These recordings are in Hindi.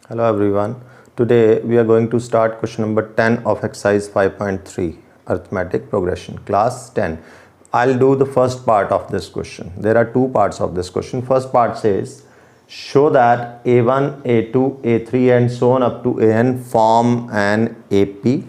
Hello everyone. Today we are going to start question number 10 of exercise 5.3 arithmetic progression class 10. I'll do the first part of this question. There are two parts of this question. First part says show that A1, A2, A3 and so on up to AN form an AP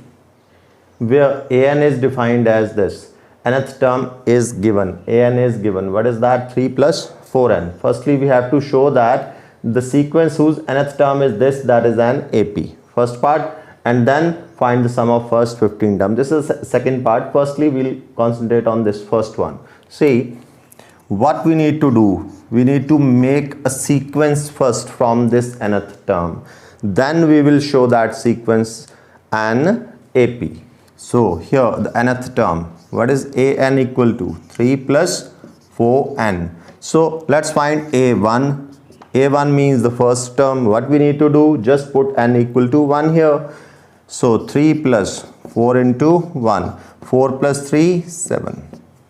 where AN is defined as this. Nth term is given. AN is given. What is that? 3 plus 4n. Firstly, we have to show that the sequence whose nth term is this, that is an AP. First part, and then find the sum of first 15 terms. This is second part. Firstly, we'll concentrate on this first one. See, what we need to do, we need to make a sequence first from this nth term. Then we will show that sequence an AP. So here the nth term, what is an equal to? 3 plus 4n. So let's find a1. A1 means the first term. What we need to do? Just put n equal to 1 here. So 3 plus 4 into 1. 4 plus 3, 7.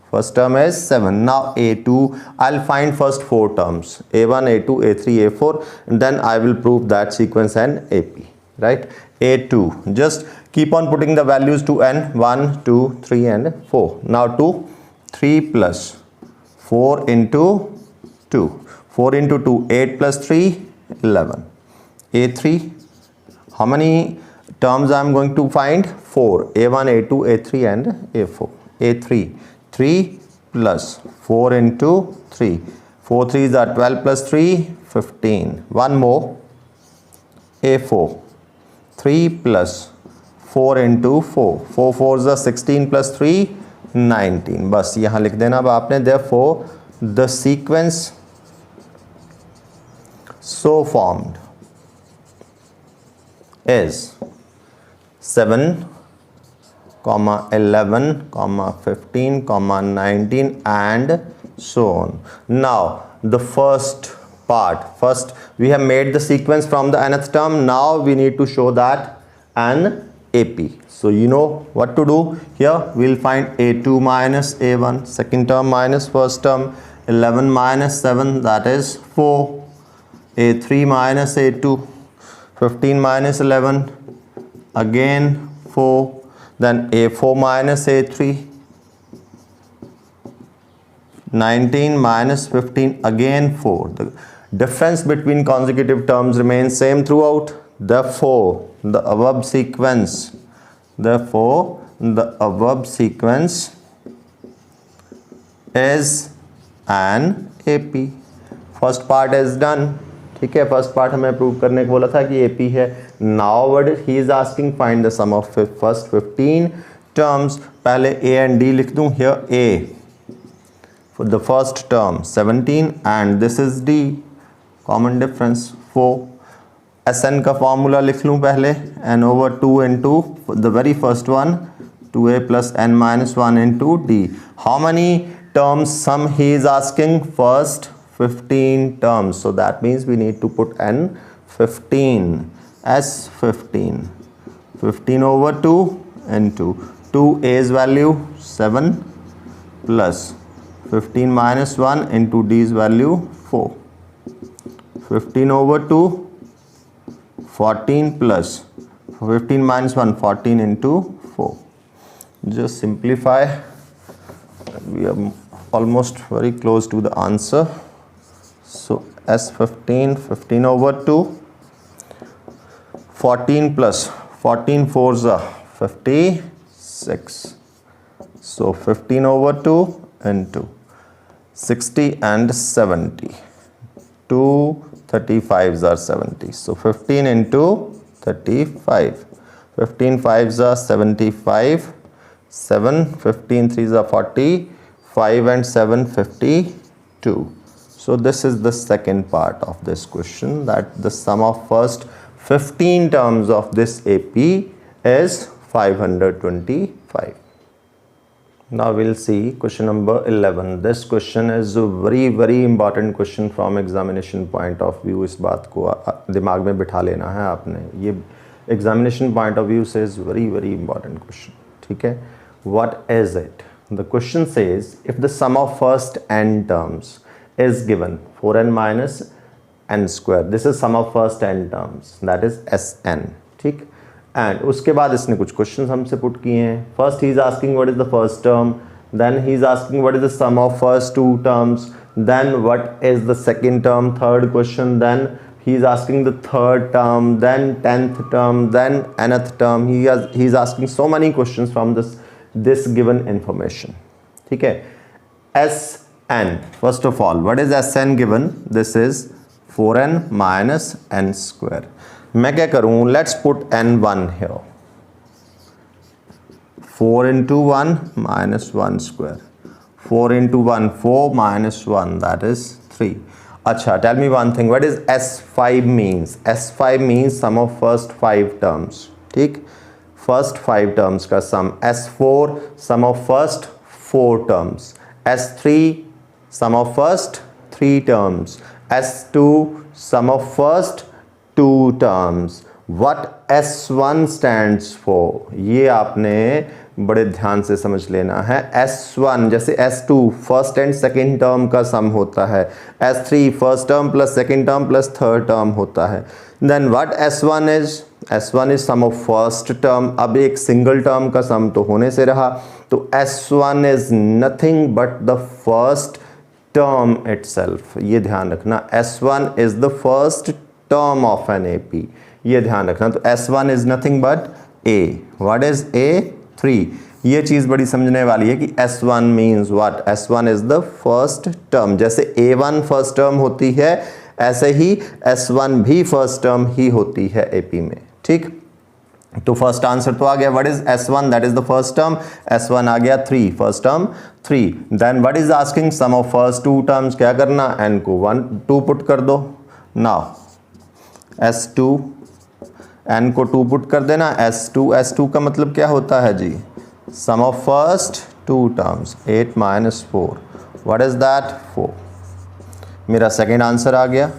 First term is 7. Now A2, I'll find first 4 terms. A1, A2, A3, A4. And then I will prove that sequence n AP. Right? A2. Just keep on putting the values to n. 1, 2, 3 and 4. Now 2. 3 plus 4 into 2. 4 into 2, 8 plus 3, 11. A3, how many terms I am going to find? 4. A1, A2, A3 and A4. A3, 3 plus 4 into 3. 4 3s are 12 plus 3, 15. One more. A4, 3 plus 4 into 4. 4 4s are 16 plus 3, 19. बस यहाँ लिख देना अब आपने. Therefore, the sequence so formed is 7, 11, 15, 19 and so on. Now the first part, first we have made the sequence from the nth term. Now we need to show that an AP. So you know what to do. Here we'll find A2 minus A1, second term minus first term, 11 minus 7, that is 4. A3 minus A2, 15 minus 11, again 4, then A4 minus A3, 19 minus 15, again 4. The difference between consecutive terms remains same throughout. Therefore, the above sequence is an AP. First part is done. ठीक है, फर्स्ट पार्ट हमें प्रूव करने को बोला था कि AP है. Now what he is asking find the sum of first 15 terms. पहले A एंड D लिख दूं. Here A for the first term 17 and this is D. Common difference 4. Sn का फॉर्मूला लिख लूं पहले. n over 2 into the very first one 2a plus n minus 1 into D. How many terms sum he is asking? First 15 terms. So that means we need to put n 15 as 15. 15 over 2 into 2a's value 7 plus 15 minus 1 into D's value 4. 15 over 2 14 plus 15 minus 1 14 into 4. Just simplify. We are almost very close to the answer. So S15, 15 over 2, 14 plus 14 4s are 56. So 15 over 2 into 60 and 70. 2 35s are 70. So 15 into 35. 15 5s are 75. 7 15 3s are 40. 5 and 7 52. So this is the second part of this question, that the sum of first 15 terms of this AP is 525. Now we'll see question number 11. This question is a very important question from examination point of view. इस बात को दिमाग में बिठा लेना है आपने. ये examination point of view से is very important question. ठीक है. What is it? The question says if the sum of first n terms is given 4n minus n square. This is sum of first n terms, that is Sn. ठीक, एंड उसके बाद इसने कुछ क्वेश्चंस हमसे पुट किए हैं. First he is asking what is the first term, then he is asking what is the sum of first two terms, then what is the second term, third question, then he is asking the third term, then 10th term, then nth term. He is asking so many questions from this given information. ठीक है. Sn, first of all, what is Sn given? This is 4n minus n square. मैं क्या करूँ, let's put n1 here. 4 into 1 minus 1 square. 4 into 1, 4 minus 1, that is 3. अच्छा, tell me one thing, what is S5 means? S5 means sum of first 5 terms. ठीक, first 5 terms का sum. S4 sum of first 4 terms. S3 sum of first 3 terms. S2 sum of first 2 terms. What S1 stands for? ये आपने बड़े ध्यान से समझ लेना है. S1 जैसे S2 first and second term का सम होता है, S3 first term plus second term plus third term होता है. Then what S1 is? S1 is sum of first term. अब एक सिंगल टर्म का सम तो होने से रहा, तो S1 is nothing but the first term itself. ये ध्यान रखना, S1 is the first term of an AP. ये ध्यान रखना. तो S1 is nothing but A. What is A? 3. ये चीज़ बड़ी समझने वाली है कि S1 means what. S1 is the first term. जैसे A1 फर्स्ट टर्म होती है, ऐसे ही S1 भी फर्स्ट टर्म ही होती है AP में. ठीक, तो फर्स्ट आंसर तो आ गया. What is S1? That is the first term. S1 आ गया 3, first term 3. Then what is asking? Sum of first two terms. क्या करना, n को 1 2 पुट कर दो. नाउ S2, n को 2 पुट कर देना. S2 का मतलब क्या होता है जी? Sum of first two terms. 8 minus 4, what is that? 4. मेरा सेकेंड आंसर आ गया.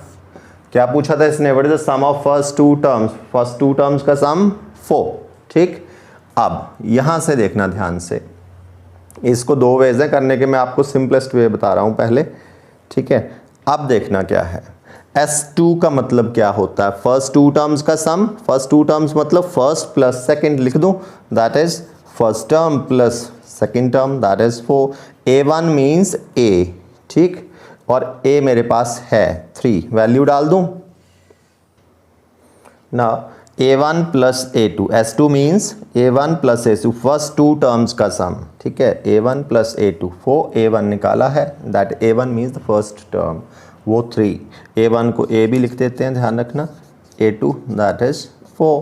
क्या पूछा था इसने? What is the sum of first two terms? First two terms का सम 4. ठीक, अब यहां से देखना ध्यान से. इसको 2 वेज है करने के, मैं आपको सिंपलेस्ट वे बता रहा हूं पहले. ठीक है, अब देखना क्या है. S2 का मतलब क्या होता है? फर्स्ट टू टर्म्स का सम. फर्स्ट टू टर्म्स मतलब फर्स्ट प्लस सेकंड लिख दूं, that is first term plus second term, that is 4. A1 means A. ठीक, और A मेरे पास है 3. वैल्यू डाल दूं ना. A1 plus A2. S2 means A1 plus A2, first two terms का सम. ठीक है, A1 प्लस A2. 4 A1 निकाला है, that A1 means the first term, वो 3. A1 को A भी लिख देते हैं, ध्यान रखना. A2 that is 4.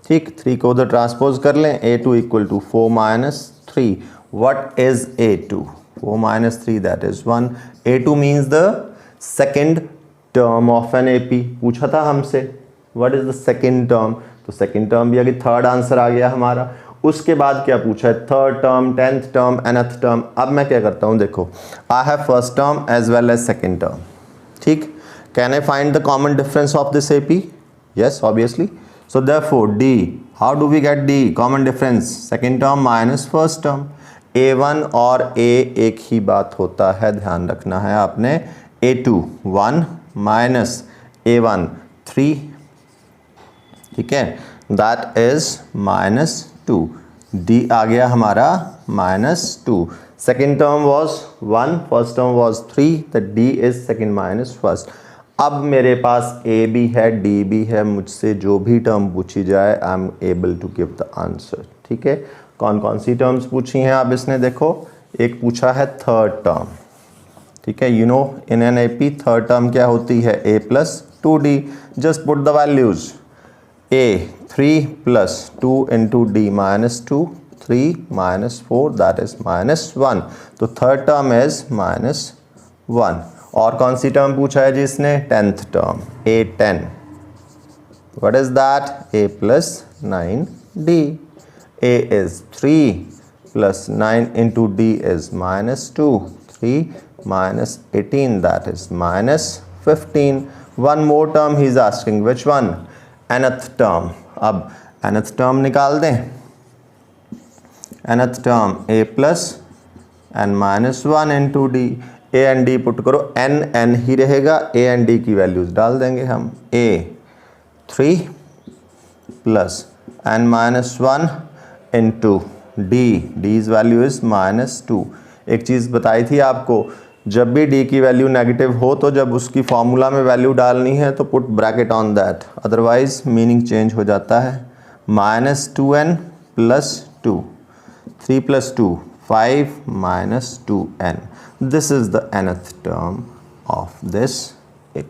ठीक, 3 को उधर ट्रांसपोज कर लें. A2 equal to 4 minus 3. What is A2? 4 minus 3 that is 1. A2 means the second term of an AP. पूछा था हमसे what is the second term, तो सेकेंड टर्म भी आ गई. थर्ड आंसर आ गया हमारा. उसके बाद क्या पूछा है? Third term, 10th term, nth term. अब मैं क्या करता हूँ, देखो, I have first term as well as second term. ठीक, can I find the common difference of this AP? Yes, obviously. So therefore D, how do we get D? Common difference second term minus first term. A1 और A एक ही बात होता है, ध्यान रखना है आपने. A2 1 minus A1 3. ठीक है, दैट इज माइनस 2. D आ गया हमारा minus 2. Second term was 1, first term was 3, the D is second minus first. अब मेरे पास A भी है, D भी है. मुझसे जो भी टर्म पूछी जाए, I am able to give the answer. ठीक है, कौन कौन सी टर्म्स पूछी हैं अब इसने? देखो, एक पूछा है थर्ड टर्म. ठीक है, you know in an AP third term क्या होती है? A plus 2D. Just put the values. A 3 plus 2 into D minus 2, 3 minus 4 that is minus 1. तो थर्ड टर्म इज माइनस 1. और कौन सी टर्म पूछा है जी इसने? 10th term. A10. What is that? A plus 9D. A is 3 plus 9 into D is minus 2. 3 minus 18 that is minus 15. One more term he is asking. Which one? Nth term. अब nth term निकाल दें. nth term A plus n minus 1 into D. A and D put करो, एन एन ही रहेगा, ए एंड डी की वैल्यूज डाल देंगे हम, A 3 plus n minus 1 into D, D's value is -2। एक चीज़ बताई थी आपको, जब भी डी की वैल्यू नेगेटिव हो तो जब उसकी फॉर्मूला में वैल्यू डालनी है तो put bracket on that, otherwise meaning change हो जाता है। -2n plus 2, 3 plus 2 5 minus 2n. This is the nth term of this AP.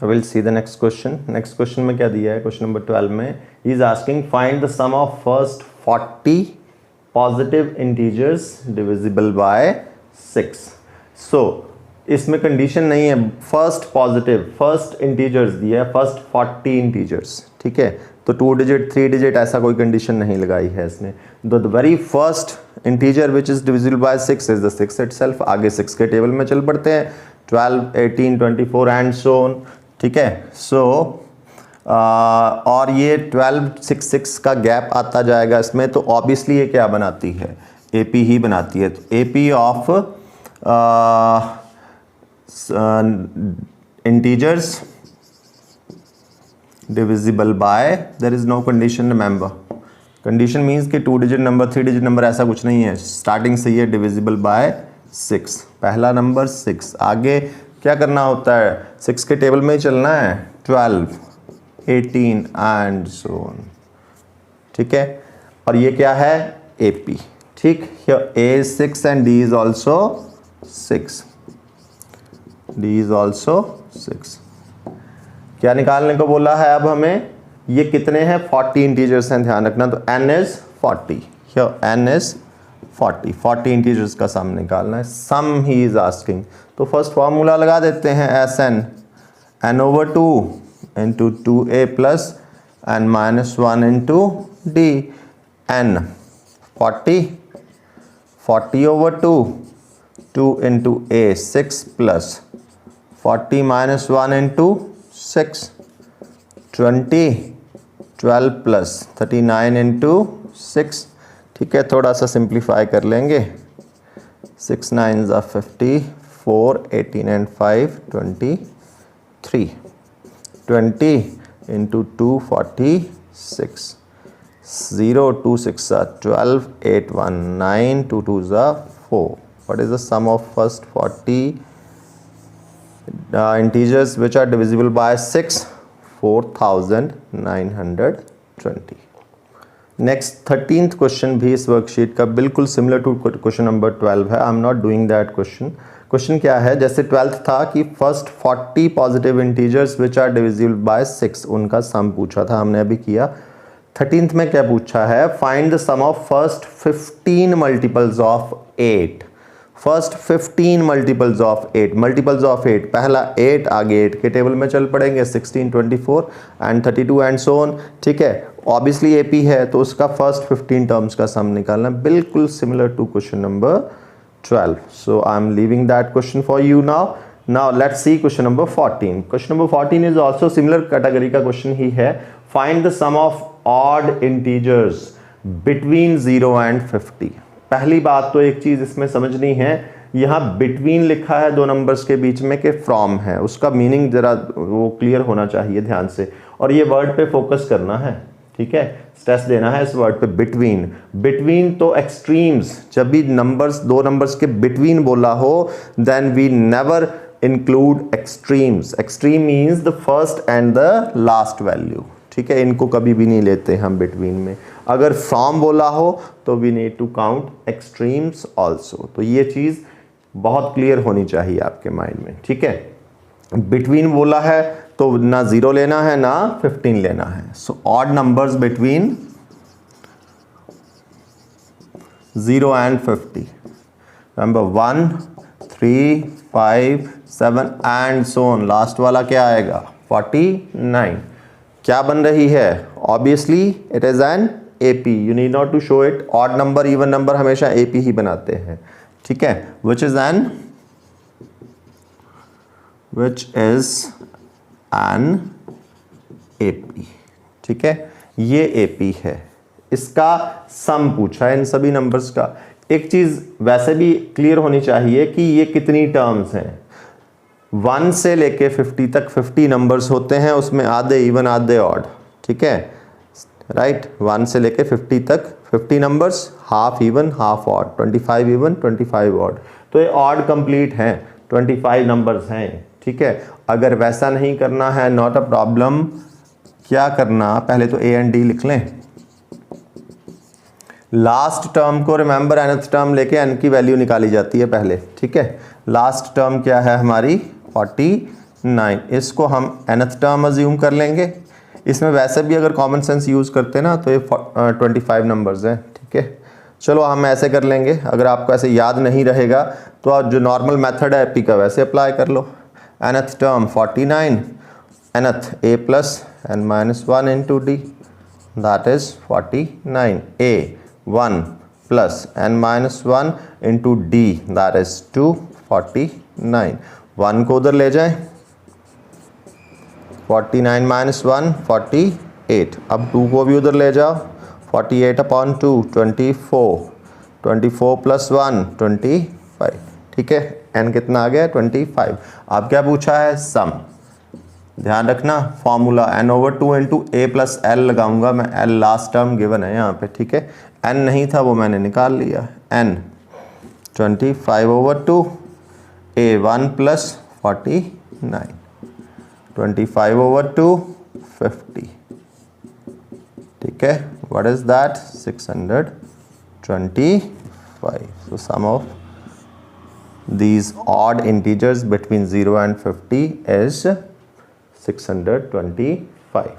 I will see the next question. Next question में क्या दिया है? Question number 12 में he is asking find the sum of first 40 positive integers divisible by 6. So इसमें कंडीशन नहीं है, फर्स्ट पॉजिटिव, फर्स्ट इंटीजर्स दिया है, फर्स्ट 40 इंटीजर्स, ठीक है, तो 2 डिजिट 3 डिजिट ऐसा कोई कंडीशन नहीं लगाई है इसने। The very first integer which is divisible by 6 is the 6 itself. आगे 6 के टेबल में चल पड़ते हैं, 12 18 24 एंड सो ऑन, ठीक है। सो और ये 12 6 6 का गैप आता जाएगा इसमें, तो ऑब्वियसली ये क्या बनाती है? AP ही बनाती है। तो AP of integers divisible by, there is no condition, remember condition means कि 2 digit number 3 digit number ऐसा कुछ नहीं है, स्टार्टिंग से ये divisible by 6, पहला नंबर 6। आगे क्या करना होता है? 6 के टेबल में ही चलना है, 12 18 एंड सो ऑन, ठीक है। और ये क्या है? AP, ठीक। Here A is 6 and D is also 6, D is also 6। क्या निकालने को बोला है अब हमें? ये कितने हैं? 40 इंटीजर्स हैं, ध्यान रखना। तो n is 40, here n is 40, 40 integers का सम निकालना है, सम ही इज आस्किंग। तो फर्स्ट फार्मूला लगा देते हैं, Sn n/2 into 2a plus n -1 into d, n 40/2, 2 into a 6 plus 40 - 1 into 6 20, 12 plus 39 into 6, ठीक है। थोड़ा सा सिंप्लीफाई कर लेंगे, 6 9s are 54, 18 and 5 23, 20 into 2 46, 0 2 6 are 12, 8 1 9, 2 2s are 4। What is the sum of first 40 integers which are divisible by 6? 4920। Next 13th question भी इस वर्कशीट का बिल्कुल सिमिलर टू क्वेश्चन नंबर 12 है। I am not doing that question. Question क्या है? जैसे 12th था कि first 40 positive integers which are divisible by 6, उनका सम पूछा था, हमने अभी किया। 13th में क्या पूछा है? Find the sum of first 15 multiples of 8। First 15 multiples of 8, multiples of 8, पहला 8, आगे 8 के टेबल में चल पड़ेंगे, 16 24 एंड 32 एंड सो ऑन, ठीक है। ऑब्वियसली AP है तो उसका फर्स्ट 15 टर्म्स का सम निकालना, बिल्कुल similar to question number 12। So I am leaving that question for you now. Now let's see question number 14। Question number 14 is also similar category का क्वेश्चन ही है। Find the sum of odd integers between 0 and 50। पहली बात तो एक चीज इसमें समझनी है, यहाँ बिटवीन लिखा है दो नंबर्स के बीच में के फ्रॉम है, उसका मीनिंग जरा वो क्लियर होना चाहिए ध्यान से, और ये वर्ड पे फोकस करना है, ठीक है, स्ट्रेस देना है इस वर्ड पे, बिटवीन। बिटवीन तो एक्सट्रीम्स, जब भी नंबर्स दो नंबर्स के बिटवीन बोला हो then we never include extremes. Extreme means the first and the last value, ठीक है, इनको कभी भी नहीं लेते हम बिटवीन में। अगर फ्रॉम बोला हो तो we need to count extremes also. तो ये चीज़ बहुत क्लियर होनी चाहिए आपके माइंड में, ठीक है। बिटवीन बोला है तो ना 0 लेना है ना 15 लेना है। So odd numbers between 0 and 50, number 1 3 5 7 and so on. Last वाला क्या आएगा? 49। क्या बन रही है? Obviously it is an AP, you need not to show it. Odd number even number हमेशा AP ही बनाते हैं, ठीक है, विच इज एन AP, ठीक है, ये AP है। इसका सम पूछा है इन सभी नंबर्स का। एक चीज़ वैसे भी क्लियर होनी चाहिए कि ये कितनी टर्म्स हैं। 1 से लेके 50 तक 50 नंबर्स होते हैं, उसमें आधे इवन आधे ऑड, ठीक है, राइट। 1 से लेके 50 तक 50 numbers, half even half odd, 25 even 25 odd. तो ये ऑड कंप्लीट हैं, 25 नंबर्स हैं, ठीक है। अगर वैसा नहीं करना है, नॉट अ प्रॉब्लम। क्या करना, पहले तो ए एंड डी लिख लें। लास्ट टर्म को रिमेंबर nth टर्म लेके n की वैल्यू निकाली जाती है पहले, ठीक है। लास्ट टर्म क्या है हमारी 49, इसको हम nth टर्म अज्यूम कर लेंगे। इसमें वैसे भी अगर कॉमन सेंस यूज़ करते ना तो ये 25 नंबर्स हैं, ठीक है। चलो हम ऐसे कर लेंगे, अगर आपको ऐसे याद नहीं रहेगा तो आप जो नॉर्मल मेथड है एपी का वैसे अप्लाई कर लो। nth term 49, nth a plus n minus 1 into d, that is 49, a 1 plus n minus 1 into d, that is 249। 1 को उधर ले जाएं, 49 minus 1 48, अब 2 को भी उधर ले जाओ, 48 upon 2 24, 24 plus 1 25, ठीक है। n कितना आ गया 25। अब क्या पूछा है, सम। ध्यान रखना फॉर्मूला n/2 इंटू ए प्लस एल लगाऊंगा मैं, एल लास्ट टर्म गिवन है यहाँ पे, ठीक है। n नहीं था वो मैंने निकाल लिया, n 25/2 a 1 plus 49, 25/2 50, ठीक है। What is that 625। so sum of these odd integers between 0 and 50 is 625।